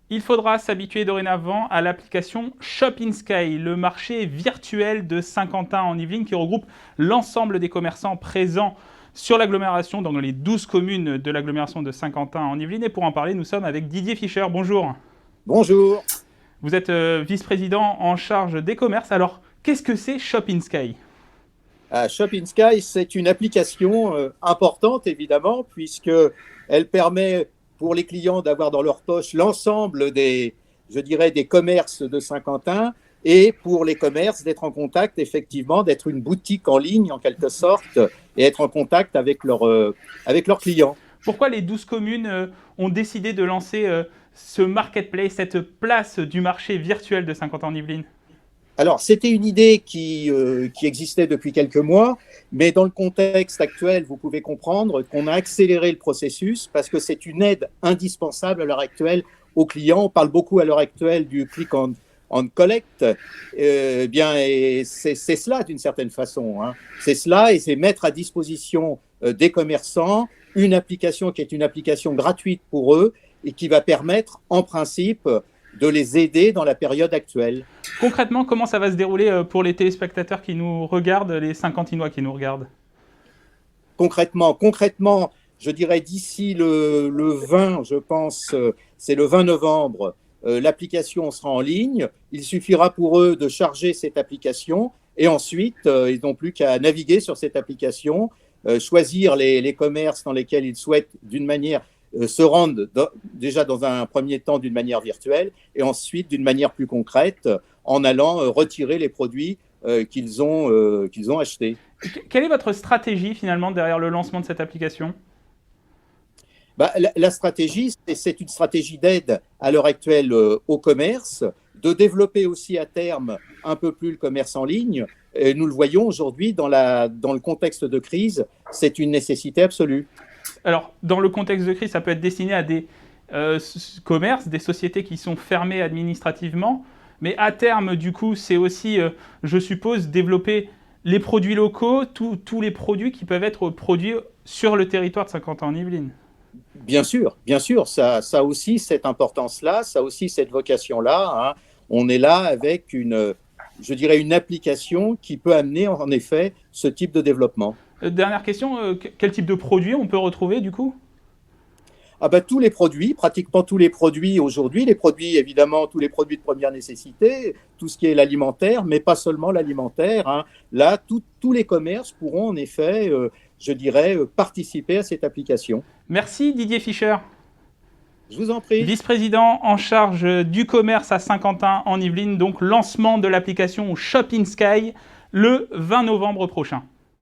Il faudra s'habituer dorénavant à l'application Shop in Sky, le marché virtuel de Saint-Quentin en Yvelines qui regroupe l'ensemble des commerçants présents sur l'agglomération, dans les 12 communes de l'agglomération de Saint-Quentin en Yvelines. Et pour en parler, nous sommes avec Didier Fischer. Bonjour. Bonjour. Vous êtes vice-président en charge des commerces. Alors, qu'est-ce que c'est Shop in Sky? Shop in Sky, c'est une application importante, évidemment, puisqu'elle permet pour les clients d'avoir dans leur poche l'ensemble des commerces de Saint-Quentin et pour les commerces d'être en contact, effectivement, d'être une boutique en ligne, en quelque sorte, et être en contact avec leurs clients. Pourquoi les 12 communes ont décidé de lancer ce marketplace, cette place du marché virtuel de Saint-Quentin-en-Yvelines? Alors, c'était une idée qui existait depuis quelques mois, mais dans le contexte actuel, vous pouvez comprendre qu'on a accéléré le processus parce que c'est une aide indispensable à l'heure actuelle aux clients. On parle beaucoup à l'heure actuelle du click on collect. Et c'est cela d'une certaine façon. C'est cela et c'est mettre à disposition des commerçants une application qui est une application gratuite pour eux et qui va permettre, en principe, de les aider dans la période actuelle. Concrètement, comment ça va se dérouler pour les téléspectateurs qui nous regardent, les Saint-Quentinois qui nous regardent? Concrètement, je dirais d'ici le 20, je pense, c'est le 20 novembre, l'application sera en ligne. Il suffira pour eux de charger cette application et ensuite, ils n'ont plus qu'à naviguer sur cette application, choisir les commerces dans lesquels ils souhaitent d'une manière se rendre déjà dans un premier temps d'une manière virtuelle et ensuite d'une manière plus concrète en allant retirer les produits qu'ils ont achetés. Quelle est votre stratégie finalement derrière le lancement de cette application? La stratégie, c'est une stratégie d'aide à l'heure actuelle au commerce, de développer aussi à terme un peu plus le commerce en ligne. Et nous le voyons aujourd'hui dans le contexte de crise, c'est une nécessité absolue. Alors, dans le contexte de crise, ça peut être destiné à des commerces, des sociétés qui sont fermées administrativement, mais à terme, du coup, c'est aussi, je suppose, développer les produits locaux, tous les produits qui peuvent être produits sur le territoire de Saint-Quentin-en-Yvelines. Bien sûr, ça a aussi cette importance-là, ça a aussi cette vocation-là. On est là avec je dirais, une application qui peut amener en effet ce type de développement. Dernière question, quel type de produits on peut retrouver du coup? Tous les produits, pratiquement tous les produits aujourd'hui, les produits évidemment, tous les produits de première nécessité, tout ce qui est l'alimentaire, mais pas seulement l'alimentaire. Là, tous les commerces pourront en effet, je dirais, participer à cette application. Merci Didier Fischer. Je vous en prie. Vice-président en charge du commerce à Saint-Quentin en Yvelines, donc lancement de l'application Shop in Sky le 20 novembre prochain.